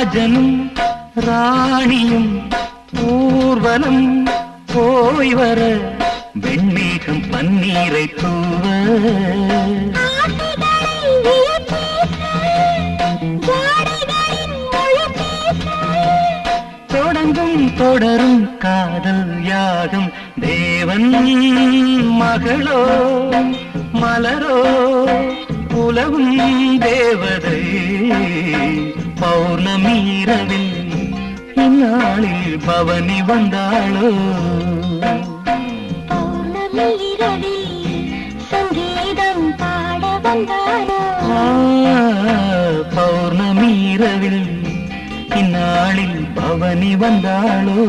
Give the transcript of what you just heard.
ராஜனும் ராணியும் ஊர்வலம் போய் வர வெண்மேகம் பன்னீரை தூவ தொடங்கும் தொடரும் காதல் யாகம் தேவன் மகளோ மலரோ உலகும் தேவதை பௌர்ணமி இரவில் இந்நாளில் பவனி வந்தாளோ பௌர்ணமி இரவில் சங்கீதம் பாட வந்தாளோ பௌர்ணமி இரவில் இந்நாளில் பவனி வந்தாளோ